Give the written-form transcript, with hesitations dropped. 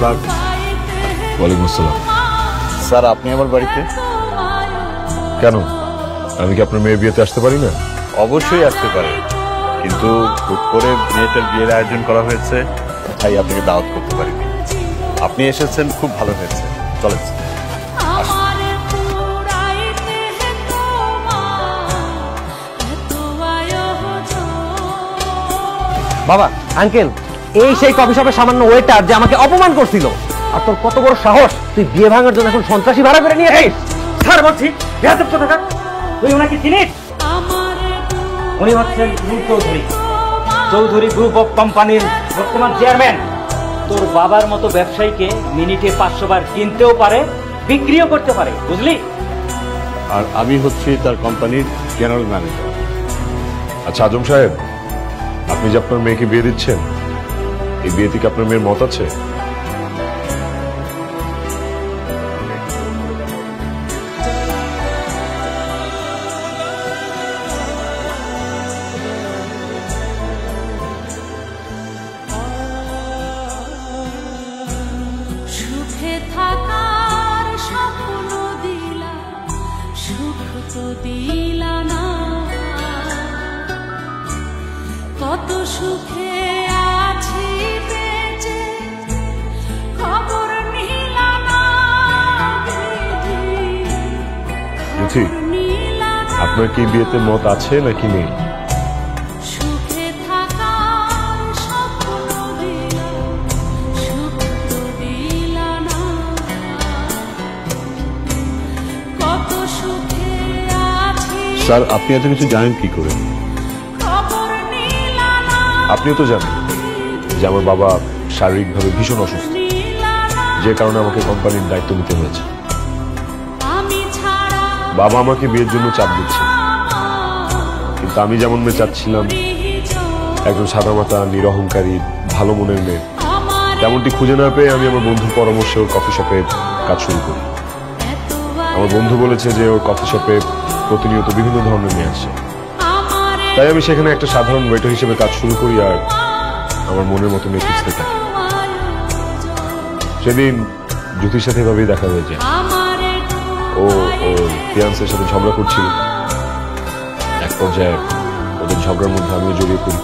Sir. ওয়ালাইকুম আসসালাম। Sir আপনি আমার বাড়িতে? কেন, আমি কি আপনার মেয়ের বিয়েতে আসতে পারি না? অবশ্যই আসতে পারেন, কিন্তু হুট করে মেয়েটার বিয়ের আয়োজন করা হয়েছে, তাই আপনাকে দাওয়াত করতে পারিনি। আপনি এসেছেন, খুব ভালো হয়েছে। চলেন বাবা, আঙ্কেল, এই সেই কফি শপের সামান্য ওয়েটার যে আমাকে অপমান করছিল। আর তোর কত বড় সাহস, তুই বিয়ে ভাঙার জন্য এখন সন্ত্রাসী ভাড়া করে নিয়ে আসিস? স্যার বলছি, বেয়াদব কোথাকার। তুই ওনাকে চিনিস? উনি হচ্ছেন চৌধুরী গ্রুপ অফ কোম্পানির বর্তমান চেয়ারম্যান। তোর বাবার মতো ব্যবসায়ীকে মিনিটে 500 বার কিনতেও পারে, বিক্রিও করতে পারে, বুঝলি? আর আমি হচ্ছি তার কোম্পানির জেনারেল ম্যানেজার। আচ্ছা আজম সাহেব, আপনি যে আপনার মেয়েকে বিয়ে দিচ্ছেন, এই বিয়েতে কি আপনার মেয়ের মত আছে? সুখে থাকার স্বপ্ন দিলা, সুখ তো দিলা না। কত সুখে আছি বেঁচে, খবর নিলা না। জ্যোতি, আপনার কি বিয়েতে মত আছে নাকি নেই? সুখে থাকার স্বপ্ন দিলা, সুখ তো দিলা না। কত সুখে আছি। স্যার আপনি এত কিছু জানেন কি করে? আপনিও তো জানেন যে আমার বাবা শারীরিকভাবে ভীষণ অসুস্থ, যে কারণে আমাকে কোম্পানির দায়িত্ব নিতে হয়েছে। বাবা আমাকে বিয়ের জন্য চাপ দিচ্ছে, কিন্তু আমি যেমন মেয়ে চাচ্ছিলাম, একজন সাদামাটা নিরহংকারী ভালো মনের মেয়ে, তেমনটি খুঁজে না পেয়ে আমি আমার বন্ধুর পরামর্শে ওর কফি শপে কাজ শুরু করি। আমার বন্ধু বলেছে যে ওর কফি শপে প্রতিনিয়ত বিভিন্ন ধরনের মেয়ে আসে, তাই আমি সেখানে একটা সাধারণ ওয়েটার হিসেবে কাজ শুরু করি আর আমার মনের মতো মেয়ে খুঁজতে থাকি। সেদিন জ্যোতির সাথে এভাবেই দেখা হয়ে যায়। ও ওর ফিয়ান্সের সাথে ঝগড়া করছিল। এক পর্যায়ে ওদের ঝগড়ার মধ্যে আমিও জড়িয়ে পড়ি।